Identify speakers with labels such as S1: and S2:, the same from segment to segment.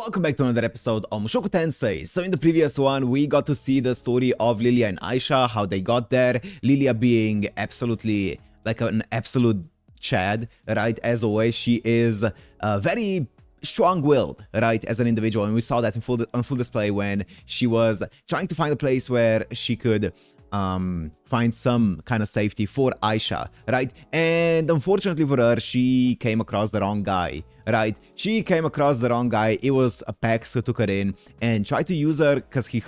S1: Welcome back to another episode of Mushoku Tensei. So in the previous one, we got to see the story of Lilia and Aisha, how they got there. Lilia being absolutely like an absolute Chad, right? As always, she is very strong-willed, right, as an individual, and we saw that on full display when she was trying to find a place where she could find some kind of safety for Aisha, right? And unfortunately for her, she came across the wrong guy, right? She came across the wrong guy. It was a Pax who took her in and tried to use her because he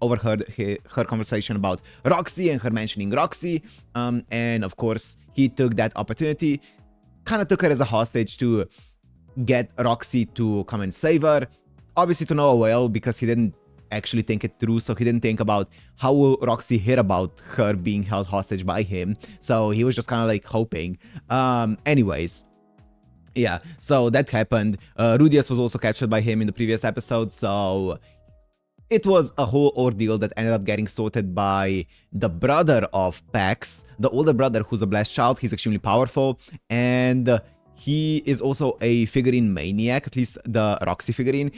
S1: overheard her conversation about Roxy and her mentioning Roxy. And of course, he took that opportunity, kind of took her as a hostage to get Roxy to come and save her. Obviously to no avail because he didn't actually think it through, so he didn't think about how will Roxy hear about her being held hostage by him, so he was just kind of like hoping. Anyways, yeah, so that happened. Rudius was also captured by him in the previous episode, so it was a whole ordeal that ended up getting sorted by the brother of Pax, the older brother who's a blessed child. He's extremely powerful, and he is also a figurine maniac, at least the Roxy figurine.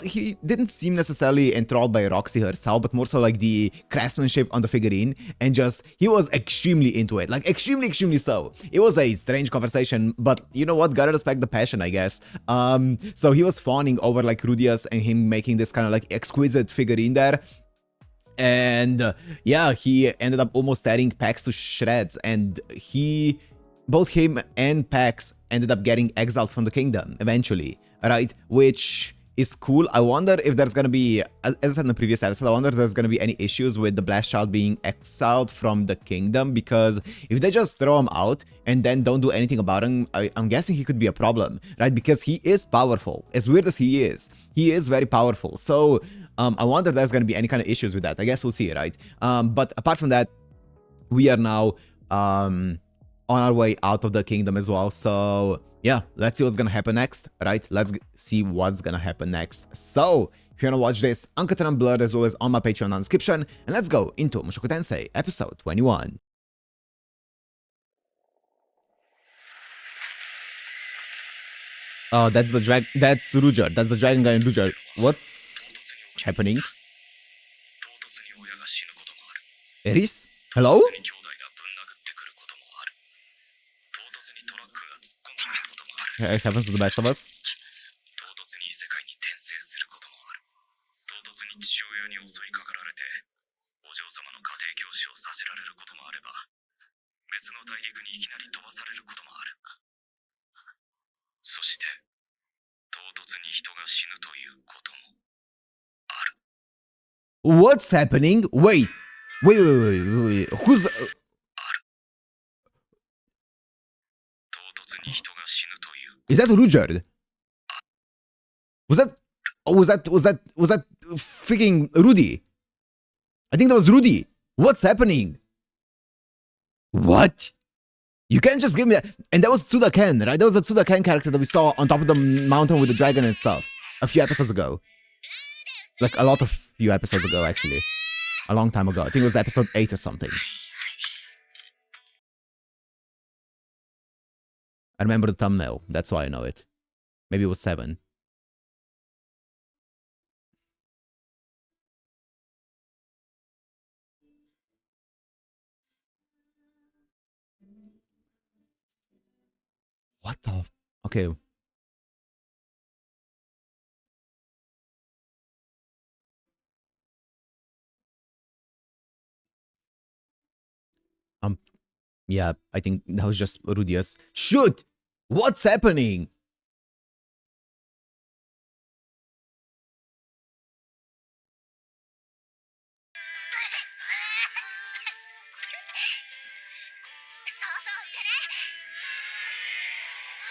S1: He didn't seem necessarily enthralled by Roxy herself, but more so like the craftsmanship on the figurine, and just, he was extremely into it, like extremely so. It was a strange conversation, but you know what, gotta respect the passion, I guess. So he was fawning over like Rudius and him making this kind of like exquisite figurine there. And yeah, he ended up almost tearing Pax to shreds, and both him and Pax ended up getting exiled from the kingdom eventually, right? Which is cool. I wonder if there's gonna be, as I said in the previous episode, I wonder if there's gonna be any issues with the blessed child being exiled from the kingdom, because if they just throw him out and then don't do anything about him, I'm guessing he could be a problem, right? Because he is powerful. As weird as he is very powerful. So I wonder if there's gonna be any kind of issues with that. I guess we'll see, right? But apart from that, we are now on our way out of the kingdom as well. So yeah, let's see what's gonna happen next, right? Let's see what's gonna happen next. So if you wanna watch this uncut and unblurred, as always, on my Patreon in the description, and let's go into Mushoku Tensei episode 21. Oh, that's Ruger. That's the dragon guy in Ruger. What's happening? Eris? Hello? It happens to the best of us. What's happening? Wait. Who's... Is that Ruger? Was that freaking Rudy? I think that was Rudy. What's happening? What? You can't just give me that. And that was Tsuda Ken, right? That was the Tsuda Ken character that we saw on top of the mountain with the dragon and stuff a few episodes ago. Like a few episodes ago, actually. A long time ago. I think it was episode 8 or something. I remember the thumbnail. That's why I know it. Maybe it was 7. What the... Okay. Yeah, I think that was just Rudius. Shoot! What's happening?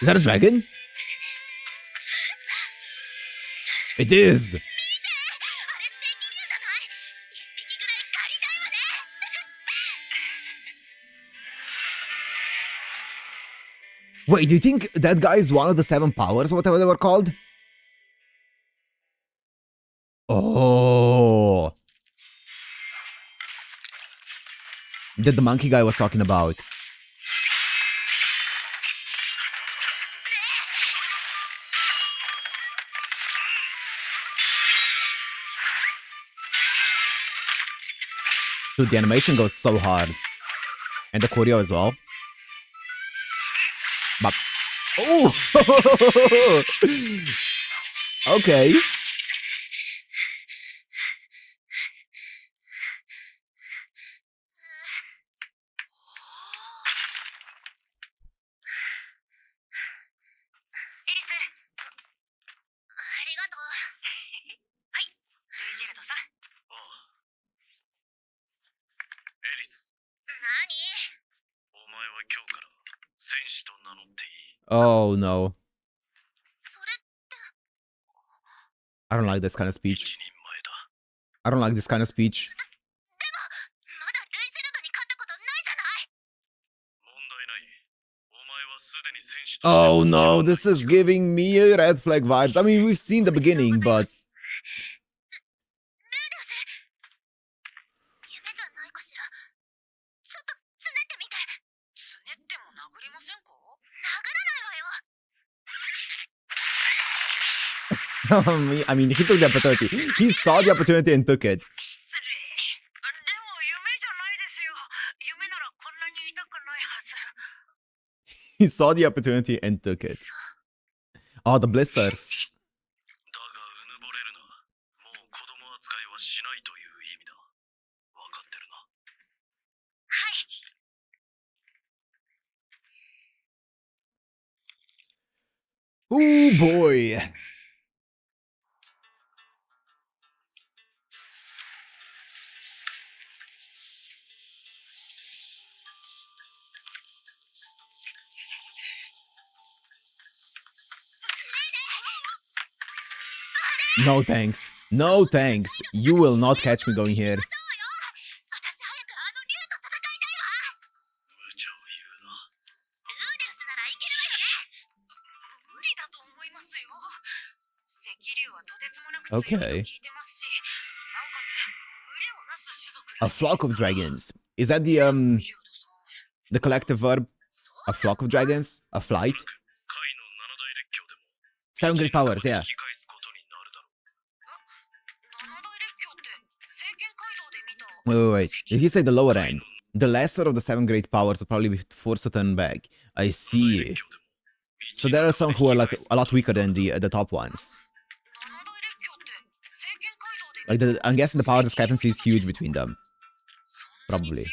S1: Is that a dragon? It is! Wait, do you think that guy is one of the 7 powers or whatever they were called? Oh. That the monkey guy was talking about. Dude, the animation goes so hard. And the choreo as well. But oh! Okay. Oh no. I don't like this kind of speech. I don't like this kind of speech. Oh no, this is giving me red flag vibes. I mean, we've seen the beginning, but... I mean, he took the opportunity. He saw the opportunity and took it. He saw the opportunity and took it. Oh, the blisters. Oh boy. No thanks. No thanks. You will not catch me going here. Okay. A flock of dragons. Is that the collective verb? A flock of dragons? A flight? 7 great powers, yeah. Wait. If you say the lower end, the lesser of the 7 great powers will probably be forced to turn back. I see. So there are some who are like a lot weaker than the top ones. Like I'm guessing the power discrepancy is huge between them. Probably.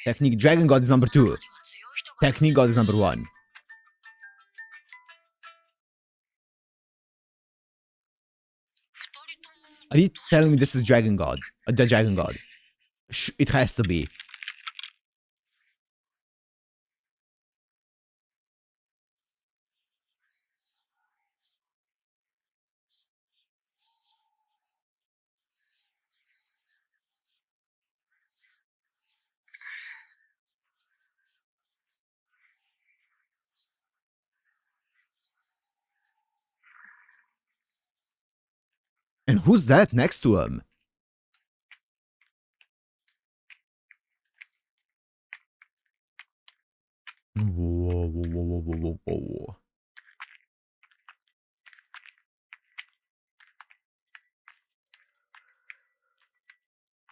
S1: Technique Dragon God is number 2. Technique God is number 1. Are you telling me this is Dragon God? The Dragon God? It has to be. And who's that next to him? Whoa.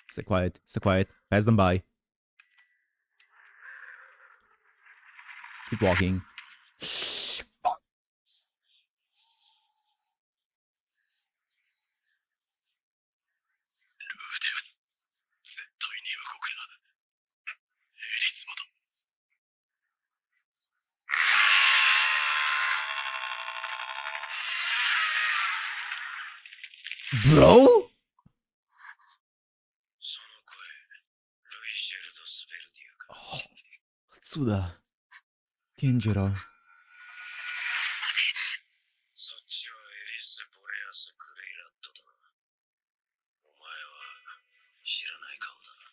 S1: Stay quiet. Pass them by. Keep walking. Bro? そうだ。ケンジェラ。そっちはエリス・ボレアス・グレイラットだ。お前は知らない顔だな。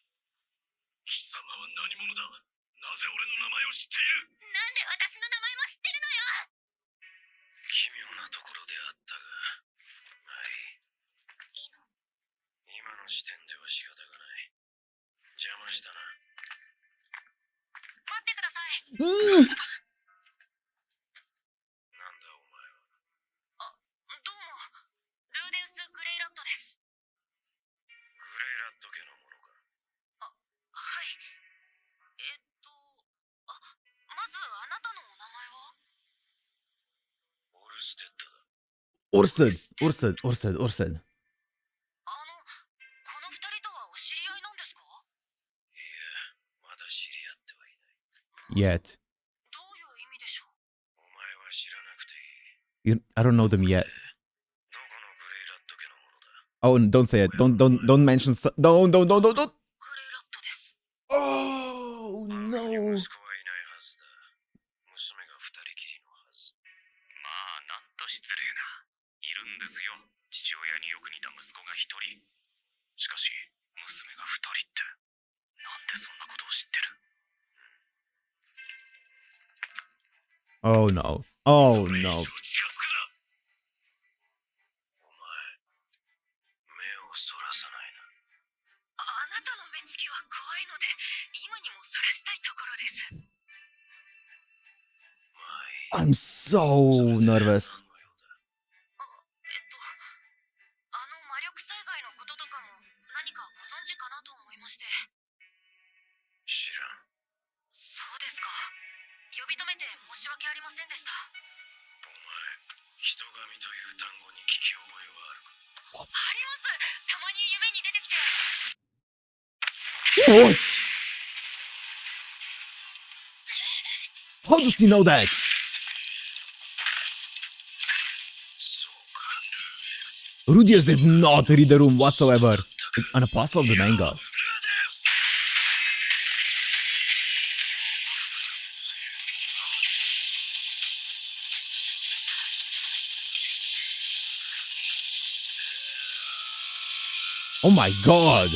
S1: 貴様は何者だ。なぜ俺の名前を知っている。なんで私の名前も知ってるのよ。奇妙なところであったが、はい。Orsted, Orsted, Orsted, Orsted. Yet. I don't know them yet. Oh, don't say it. Don't mention. Don't. Oh no. Oh no. Oh no. I'm so nervous. What? How does he know that? Rudius did not read the room whatsoever. An apostle of the manga. Oh my god.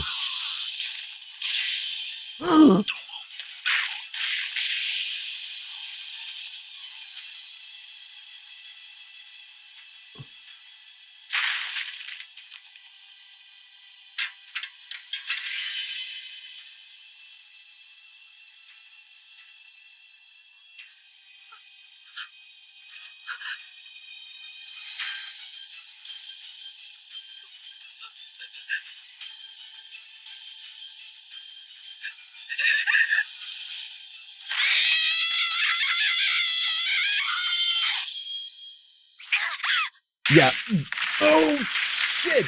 S1: Yeah. Oh, shit.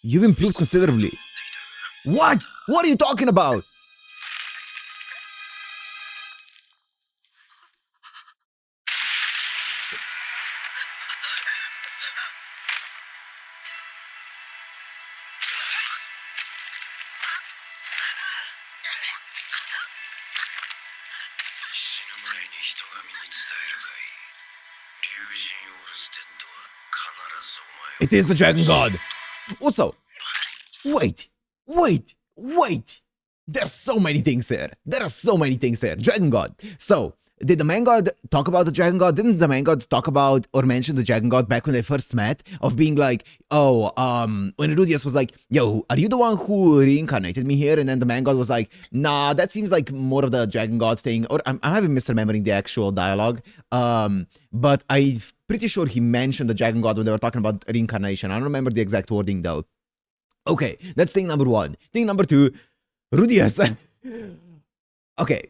S1: You've improved considerably. What? What are you talking about? It is the Dragon God. Also, wait. There's so many things here. Dragon God. So, did the main god talk about the Dragon God? Didn't the main god talk about or mention the Dragon God back when they first met? Of being like, oh, when Rudius was like, yo, are you the one who reincarnated me here? And then the main god was like, nah, that seems like more of the Dragon God thing. Or I'm having misremembering the actual dialogue. But I'm pretty sure he mentioned the Dragon God when they were talking about reincarnation. I don't remember the exact wording though. Okay, that's thing number one. Thing number two, Rudius. Okay.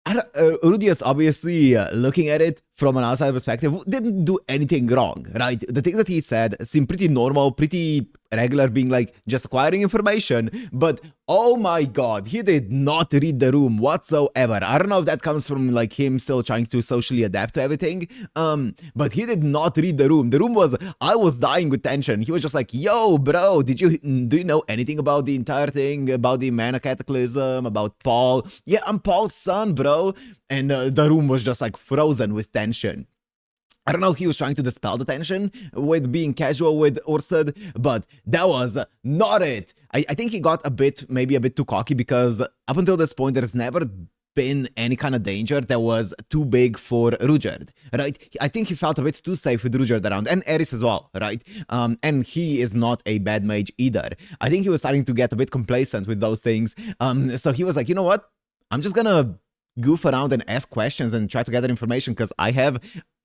S1: Rudius, obviously, looking at it from an outside perspective, didn't do anything wrong, right? The things that he said seem pretty normal, pretty regular, being like just acquiring information, but oh my god, he did not read the room whatsoever. I don't know if that comes from like him still trying to socially adapt to everything, but he did not read the room. The room was, I was dying with tension. He was just like, yo, bro, do you know anything about the entire thing, about the Mana Cataclysm, about Paul? Yeah, I'm Paul's son, bro. And the room was just like frozen with tension. I don't know if he was trying to dispel the tension with being casual with Orsted, but that was not it. I think he got maybe a bit too cocky, because up until this point, there's never been any kind of danger that was too big for Rudyard, right? I think he felt a bit too safe with Rudyard around, and Eris as well, right? And he is not a bad mage either. I think he was starting to get a bit complacent with those things. So he was like, you know what? I'm just gonna goof around and ask questions and try to gather information because I have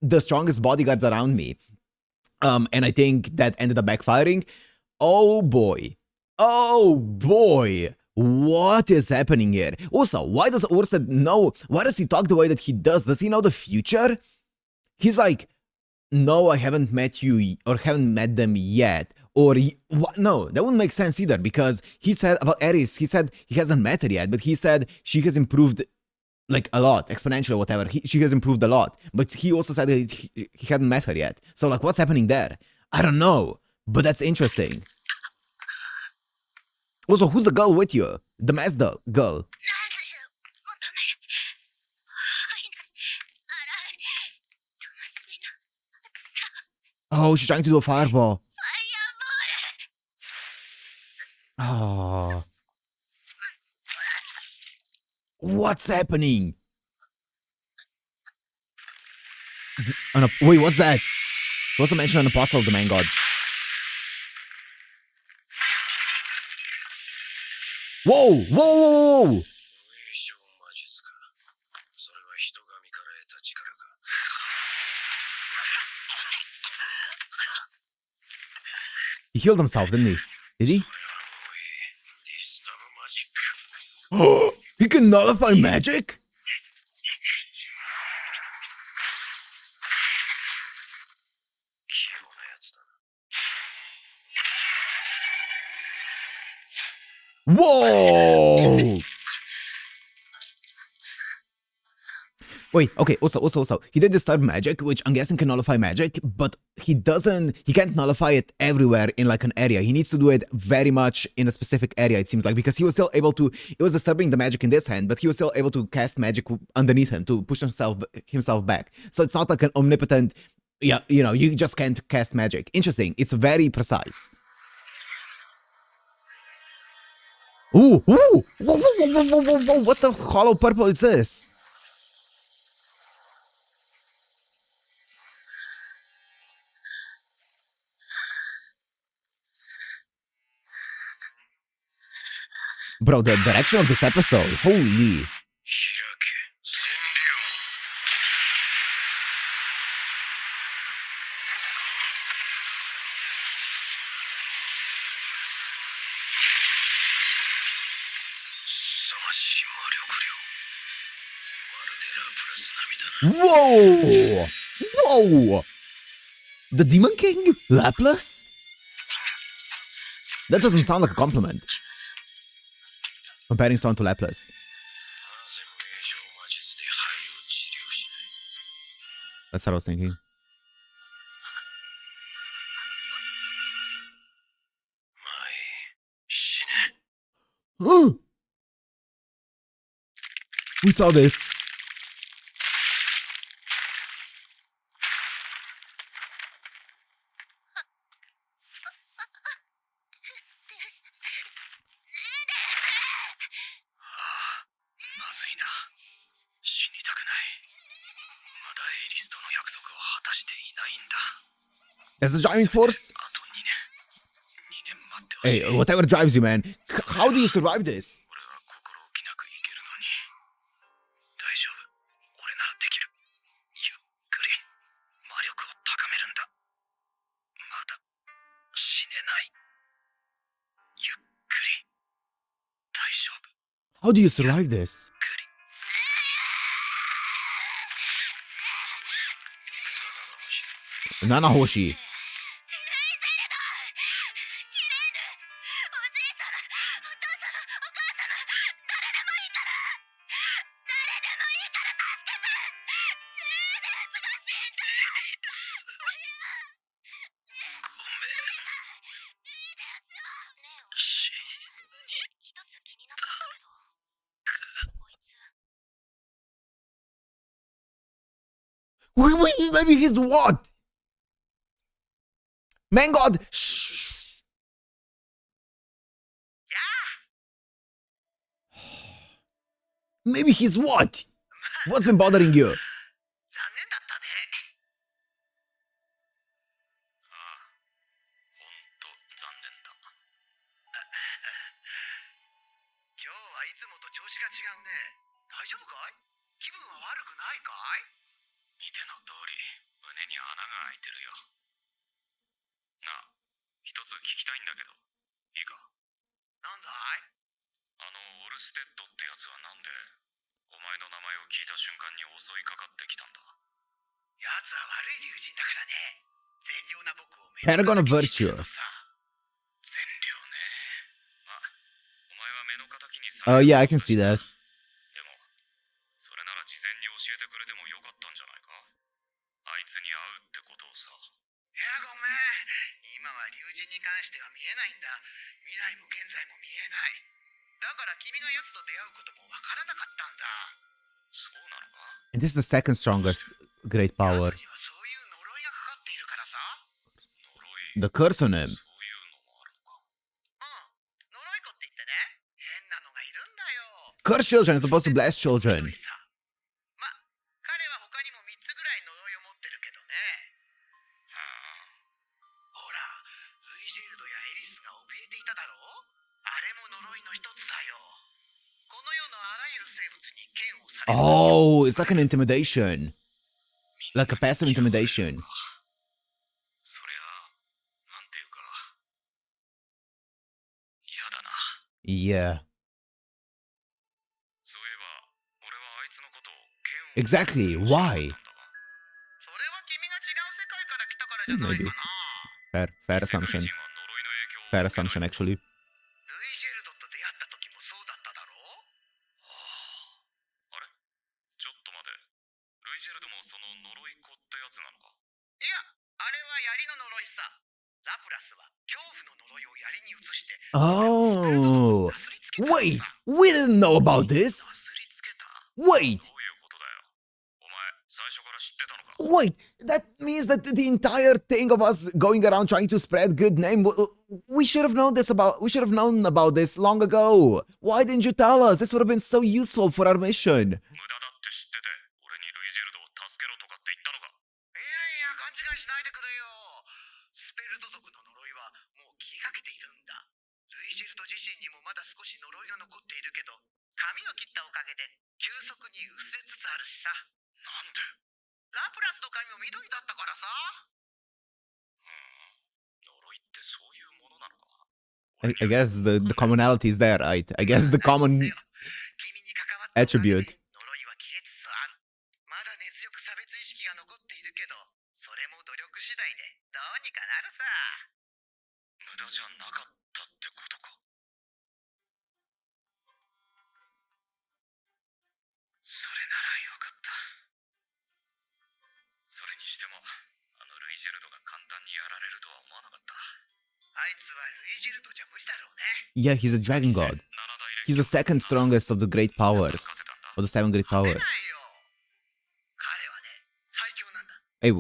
S1: the strongest bodyguards around me. And I think that ended up backfiring. Oh boy. Oh boy. What is happening here? Also, why does Orsted know? Why does he talk the way that he does? Does he know the future? He's like, no, I haven't met you or haven't met them yet. Or, what? No, that wouldn't make sense either because he said about Eris, he said he hasn't met her yet, but he said she has improved like a lot, exponentially, whatever. She has improved a lot, but he also said he hadn't met her yet. So, like, what's happening there? I don't know, but that's interesting. Also, who's the girl with you? The masked girl. Oh, she's trying to do a fireball. Oh. What's happening? Wait, what's that? What's the mention an apostle of the man god? Whoa! Whoa! Whoa! Whoa! He healed himself, didn't he? Did he? Oh, he can nullify magic? Whoa! Wait, okay, also, he did disturb magic, which I'm guessing can nullify magic, but he can't nullify it everywhere in like an area. He needs to do it very much in a specific area, it seems like, because he was still able to, it was disturbing the magic in this hand, but he was still able to cast magic underneath him to push himself back. So it's not like an omnipotent, yeah, you know, you just can't cast magic. Interesting, it's very precise. Ooh, ooh, whoa, whoa, what the hollow purple is this? Bro, the direction of this episode, holy. Whoa! Whoa! The Demon King? Laplace? That doesn't sound like a compliment. Comparing someone to Laplace. That's what I was thinking. We saw this. That's the driving force? Hey, whatever drives you, man. How do you survive this? How do you survive this? Nanahoshi. Wait, maybe he's what? Man God! Shh! Maybe he's what? What's been bothering you?
S2: 残念だったね。ああ、ほんと残念だ。今日はいつもと調子が違うね。大丈夫かい？気分は悪くないかい？見ての通り、胸に穴が開いてるよ。なあ、一つ聞きたいんだけど、いいか？なんだい？オルステッドってやつはなんで、お前の名前を聞いた瞬間に襲いかかってきたんだ？奴は悪い竜人だからね。善良な僕を目
S1: Paragon of virtue.
S2: 善良ね。まあ、お前は目の敵にさ
S1: Oh
S2: れる
S1: yeah, I can see that.
S2: でも、それなら事前に教えてくれてもよかったんじゃないか？あいつに会うってことをさ。いや、ごめん。今は竜人に関しては見えないんだ。未来も現在も見えない。だから君が奴と出会うこともわからなかったんだ。そうなのか？
S1: And this is the second strongest great power.
S2: 奴にはそういう呪いがかかっているからさ。呪い。
S1: The curse on him.
S2: そういうのもあるのか。うん。呪い子って言ってね、変なのがいるんだよ。
S1: Curse children as opposed to blessed children.
S2: ま、彼は他にも3つぐらい呪いを持ってるけどね。はあ。ほら、ルイジェルドやエリスが怯えていただろう？あれも呪いの一つだよ。この世のあらゆる生物に剣をされる。
S1: Oh, it's like an intimidation. Like a passive intimidation.
S2: そりゃ、なんていうか、嫌だな。
S1: Yeah.
S2: そういえば、俺はあいつのことを剣を
S1: Exactly. Why?
S2: それは君が違う世界から来たからじゃない
S1: Maybe.
S2: かな。
S1: Fair assumption.
S2: 世界人は呪いの影響を
S1: Fair
S2: 受けない
S1: assumption, actually.
S2: ルイジェルドと出会った時もそうだっただろう？あれ？ちょっと待て。ルイジェルドもその呪い子ってやつなのか？いや、あれは槍の呪いさ。ラプラスは恐怖の呪いを槍に移して。
S1: Oh. Wait. We didn't know about this.
S2: なすりつけた？
S1: Wait.
S2: どういうことだよ。お前、最初から知ってたのか？
S1: Wait. That means that the entire thing of us going around trying to spread good name. We should have known this about. We should have known about this long ago. Why didn't you tell us? This would have been so useful for our mission.
S2: 無駄だって知ってて、俺にルイジェルドを助けろとかって言ったのか？いやいや、勘違いしないでくれよ。スペルト族の呪いはもう消えかけているんだ。ルイジェルド自身にもまだ少し呪いが残っているけど、髪を切ったおかげで急速に薄れつつあるしさ。なんで？ラプラスの髪も緑だったからさ。呪いってそういうものなのか？
S1: I guess the commonality is there, right? I guess the common
S2: 君に関わったおかげで
S1: attribute.
S2: 呪いは消えつつある。まだ根強く差別意識が残っているけど、それも努力次第でどうにかなるさ。無駄じゃなかったってことか。それならよかった。それにしても、ルイジェルドが簡単にやられるとは思わなかった。あいつはルイジェルドじゃ無理だろうね。
S1: Yeah, he's a dragon god. He's the second strongest of the great powers. Of the seven great
S2: 勝て
S1: powers.
S2: ないよ。彼はね、最強なんだ。
S1: Hey,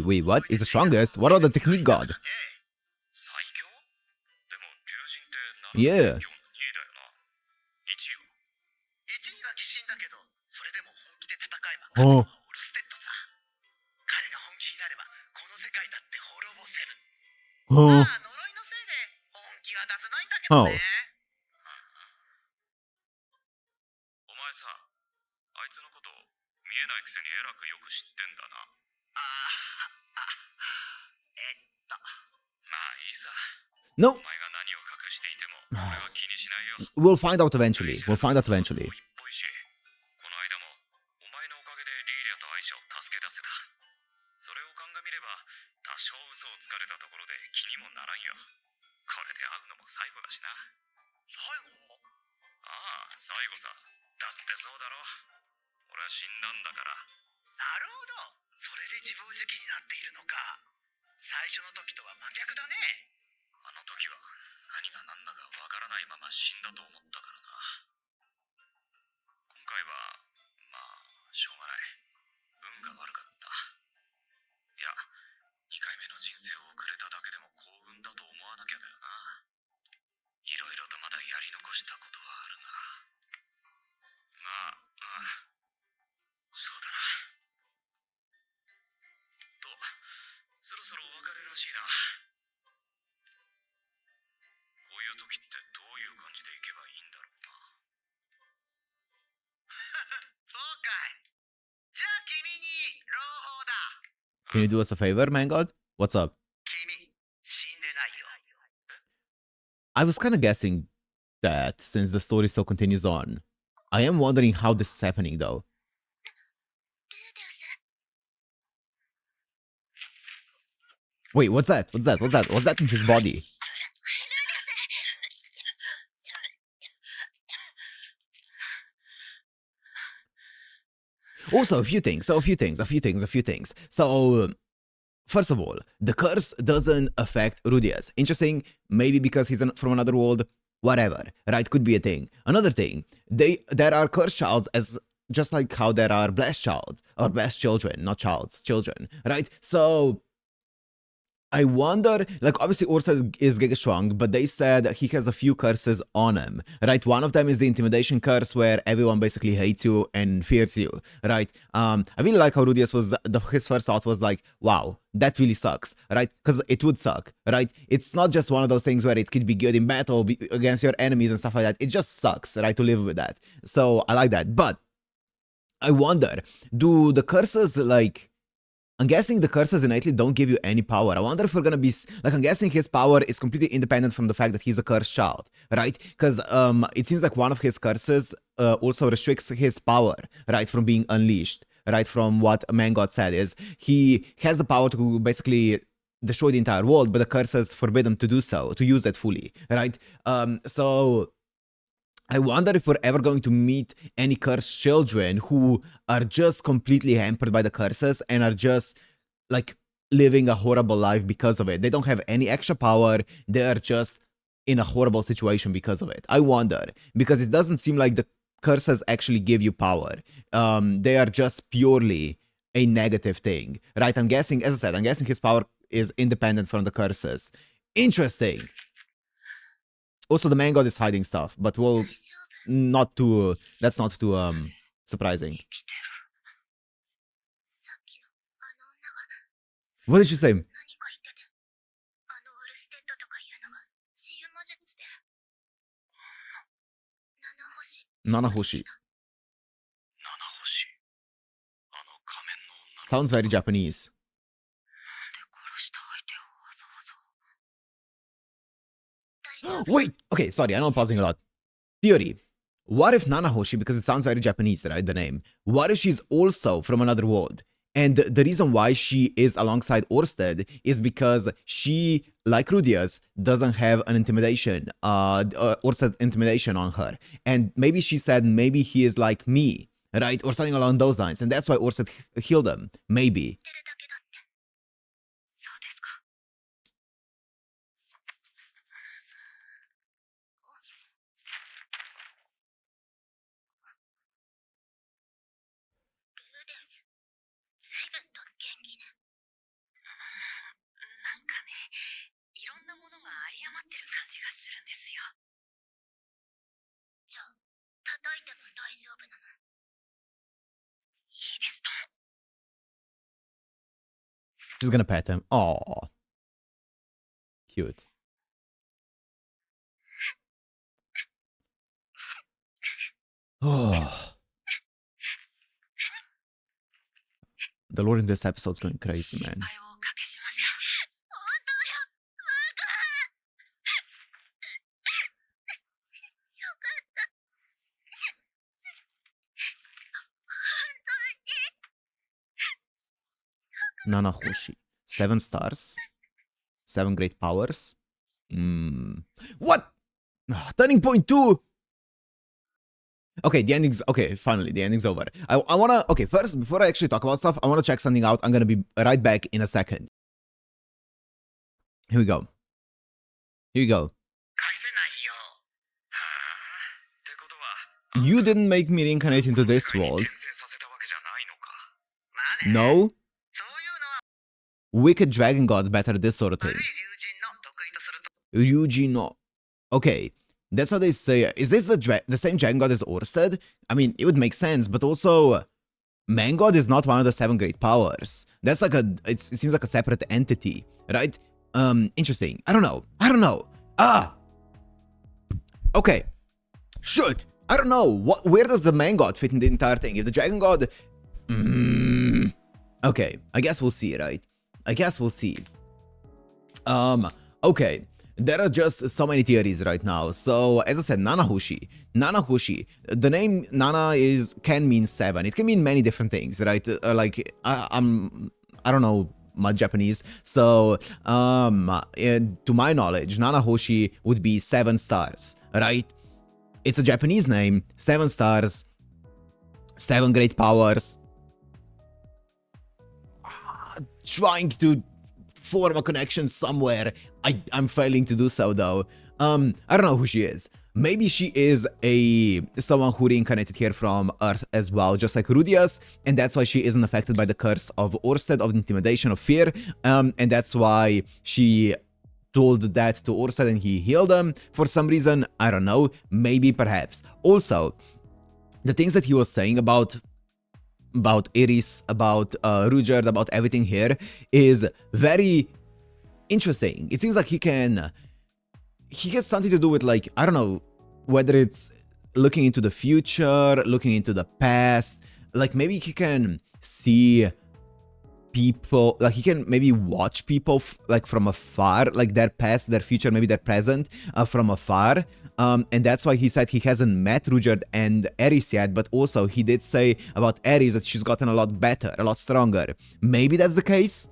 S1: wait, what? He's the strongest? What about the technique god?
S2: 最強？でも竜人って
S1: Yeah.
S2: 7最強の2位だよな。1位は1位は疑心だけど、それでも本気で戦えば勝つのはオルステッドさ。彼が本気になれば、この世界だって滅ぼせる。
S1: Oh.
S2: まあ、呪いのせいで本気は出せないんだけどね。お前さ、あいつのこと見えないくせにえらくよく知ってんだな。まあいいさ。
S1: No.
S2: お前が何を隠していても、俺は気にしないよ。
S1: We'll find out eventually. We'll find out eventually.
S2: この間もお前のおかげでリーリアとアイシャを助け出せた。それを鑑みれば多少嘘をつかれたところで気にもならんよ。これで会うのも最後だしな。最後？ああ、最後さ。だってそうだろ。俺は死んだんだから。なるほど。それで自暴自棄になっているのか。最初の時とは真逆だね。あの時は何が何だかわからないまま死んだと思ったからな。今回は、まあ、しょうがない。運が悪かった。いや、2回目の人生をくれただけでも幸運だと思わなきゃだよな。いろいろとまだやり残したことはあるが。まあ、
S1: Can you do us a favor, man god? What's up?
S2: 君、死んでないよ。
S1: I was kind of guessing that since the story still continues on. I am wondering how this is happening though. Wait, what's that? What's that? What's that? What's that in his body? Also, a few things. So, first of all, the curse doesn't affect Rudius. Interesting. Maybe because he's from another world. Whatever. Right? Could be a thing. Another thing. There are cursed childs as just like how there are blessed child or blessed children, not childs, children. Right? So I wonder, like, obviously Orsted is giga strong, but they said he has a few curses on him, right? One of them is the intimidation curse, where everyone basically hates you and fears you, right? I really like how Rudius was, his first thought was like, wow, that really sucks, right? Because it would suck, right? It's not just one of those things where it could be good in battle against your enemies and stuff like that. It just sucks, right, to live with that. So I like that, but I wonder, do the curses, like, I'm guessing the curses innately don't give you any power. I wonder if we're gonna be, like, I'm guessing his power is completely independent from the fact that he's a cursed child, right? Because it seems like one of his curses also restricts his power, right, from being unleashed, right? From what Man God said is he has the power to basically destroy the entire world, but the curses forbid him to do so, to use it fully, right? So I wonder if we're ever going to meet any cursed children who are just completely hampered by the curses and are just, like, living a horrible life because of it. They don't have any extra power. They are just in a horrible situation because of it. I wonder, because it doesn't seem like the curses actually give you power. They are just purely a negative thing, right? I'm guessing, as I said, I'm guessing his power is independent from the curses. Interesting. Also, the man god is hiding stuff, but we'll not too. That's not too surprising. What did she say? Nanahoshi. Sounds very Japanese. Wait! Okay, sorry, I know I'm pausing a lot. Theory. What if Nanahoshi, because it sounds very Japanese, right, the name, what if she's also from another world? And the reason why she is alongside Orsted is because she, like Rudius, doesn't have an intimidation, Orsted intimidation on her. And maybe she said, maybe he is like me, right? Or something along those lines. And that's why Orsted healed him. Maybe. She's gonna pet him. Aww. Cute. Oh. The lore in this episode's going crazy, man. Nanahoshi. 7 stars. 7 great powers. What? Turning point 2! Okay, the ending's... Okay, finally, the ending's over. I wanna... Okay, first, before I actually talk about stuff, I wanna check something out. I'm gonna be right back in a second. Here we go. Here we go. You didn't make me reincarnate into this world. No? Wicked dragon gods better this sort of thing. Ryuji no. Okay, that's how they say. Is this the same dragon god as Orsted? I mean, it would make sense, but also, man god is not one of the 7 great powers. That's like it seems like a separate entity, right? Interesting. I don't know. Okay. Shoot. I don't know. Where does the man god fit in the entire thing? If the dragon god... Okay, I guess we'll see, right? I guess we'll see. Okay. There are just so many theories right now. So, as I said, Nanahoshi. Nanahoshi. The name Nana can mean 7. It can mean many different things, right? I don't know much Japanese. So, to my knowledge, Nanahoshi would be 7 stars, right? It's a Japanese name, 7 stars, 7 great powers. Trying to form a connection somewhere. I'm failing to do so though. I don't know who she is. Maybe she is someone who reincarnated here from Earth as well, just like Rudius, and that's why she isn't affected by the curse of Orsted, of intimidation, of fear, and that's why she told that to Orsted and he healed them for some reason. I don't know. Maybe, perhaps. Also, the things that he was saying about Iris, about Rudyard, about everything here is very interesting. It seems like he has something to do with, like, I don't know, whether it's looking into the future, looking into the past, like maybe he can see people, like he can maybe watch people like from afar, like their past, their future, maybe their present from afar. And that's why he said he hasn't met Rudyard and Ares yet, but also he did say about Ares that she's gotten a lot better, a lot stronger. Maybe that's the case?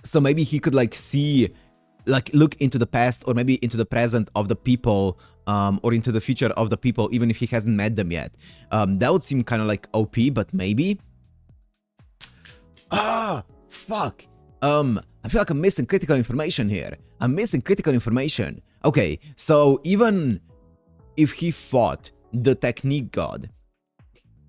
S1: So maybe he could like see, like look into the past or maybe into the present of the people, or into the future of the people, even if he hasn't met them yet. That would seem kind of like OP, but maybe? Fuck. I feel like I'm missing critical information here. I'm missing critical information. Okay, so even if he fought the technique god,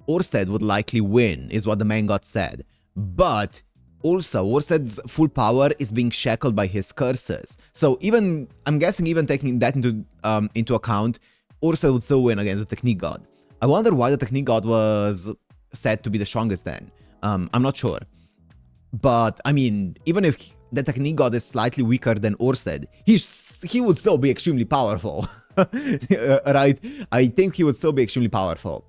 S1: Orsted would likely win, is what the main god said. But also, Orsted's full power is being shackled by his curses. So even, I'm guessing even taking that into account, Orsted would still win against the technique god. I wonder why the technique god was said to be the strongest then. I'm not sure. But, I mean, even if the technique god is slightly weaker than Orsted, he would still be extremely powerful. Right? I think he would still be extremely powerful.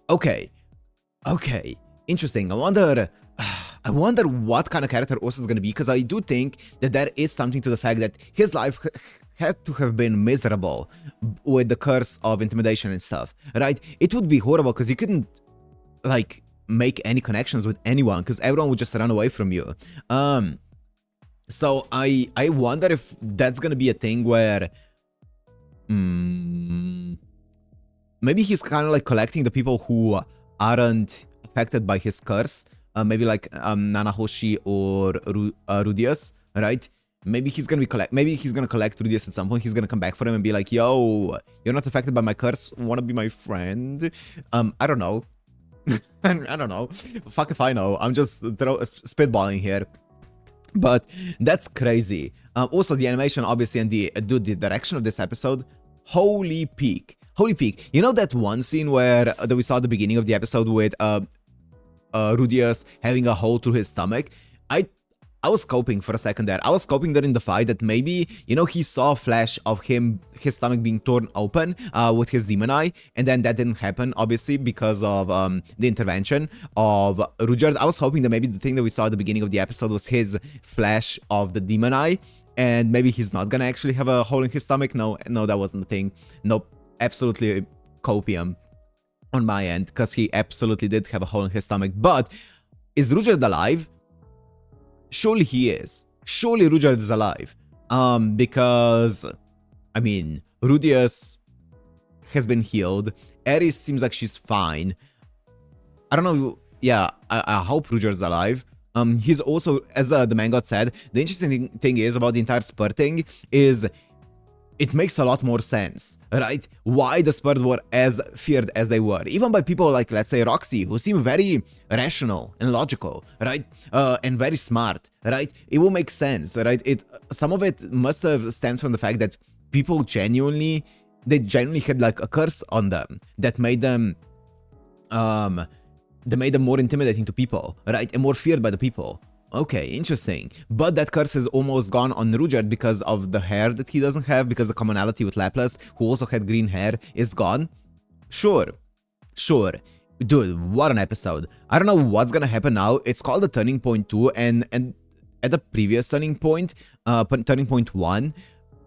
S1: Okay. Okay. Interesting. I wonder what kind of character Orsted is going to be, because I do think that there is something to the fact that his life had to have been miserable with the curse of intimidation and stuff, right? It would be horrible because you couldn't, like, make any connections with anyone because everyone would just run away from you. So I wonder if that's gonna be a thing where maybe he's kind of like collecting the people who aren't affected by his curse, maybe like Nanahoshi or Rudius, right? Maybe he's gonna collect Rudius at some point. He's gonna come back for him and be like, yo, you're not affected by my curse, wanna be my friend? I don't know. I don't know. Fuck if I know. I'm just spitballing here. But that's crazy. Also, the animation, obviously, and the direction of this episode, holy peak. Holy peak. You know that one scene where that we saw at the beginning of the episode with Rudius having a hole through his stomach? I was scoping for a second there. I was scoping that in the fight that maybe, you know, he saw a flash of his stomach being torn open with his demon eye, and then that didn't happen, obviously, because of the intervention of Rudyard. I was hoping that maybe the thing that we saw at the beginning of the episode was his flash of the demon eye, and maybe he's not gonna actually have a hole in his stomach. No, that wasn't the thing. Nope, absolutely copium on my end, because he absolutely did have a hole in his stomach. But is Rudyard alive? Surely he is. Surely Rudyard is alive. Because, I mean, Rudius has been healed. Ares seems like she's fine. I don't know. Yeah, I hope Rudyard's alive. He's also, as the man god said, the interesting thing is about the entire Spur thing is it makes a lot more sense, right? Why the Spurs were as feared as they were, even by people like, let's say, Roxy, who seem very rational and logical, right? And very smart, right? It will make sense, right? Some of it must have stems from the fact that people genuinely had like a curse on them that made them more intimidating to people, right? And more feared by the people. Okay, interesting. But that curse is almost gone on Rudyard because of the hair that he doesn't have, because the commonality with Laplace, who also had green hair, is gone. Sure. Dude, what an episode. I don't know what's gonna happen now. It's called the Turning Point 2, and at the previous Turning Point, Turning Point 1,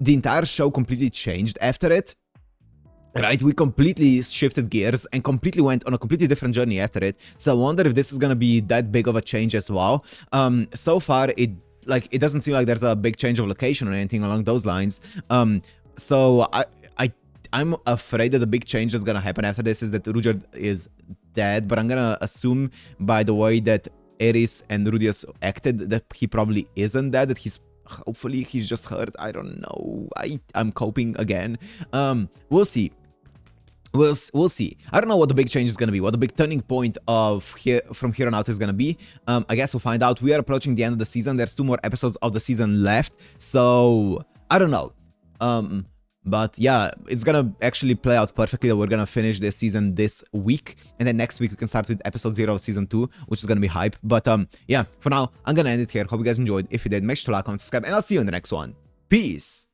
S1: the entire show completely changed after it. Right, we completely shifted gears and completely went on a completely different journey after it. So I wonder if this is gonna be that big of a change as well. So far, it doesn't seem like there's a big change of location or anything along those lines. So I'm afraid that the big change that's gonna happen after this is that Rudyard is dead, but I'm gonna assume by the way that Eris and Rudius acted that he probably isn't dead, that hopefully he's just hurt. I don't know. I'm coping again. We'll see. We'll see. I don't know what the big change is gonna be, what the big turning point from here on out is gonna be. I guess we'll find out. We are approaching the end of the season. There's 2 more episodes of the season left, so I don't know. But yeah, it's gonna actually play out perfectly that we're gonna finish this season this week, and then next week we can start with episode 0 of season 2, which is gonna be hype. But yeah, for now, I'm gonna end it here. Hope you guys enjoyed. If you did, make sure to like, comment, subscribe, and I'll see you in the next one. Peace!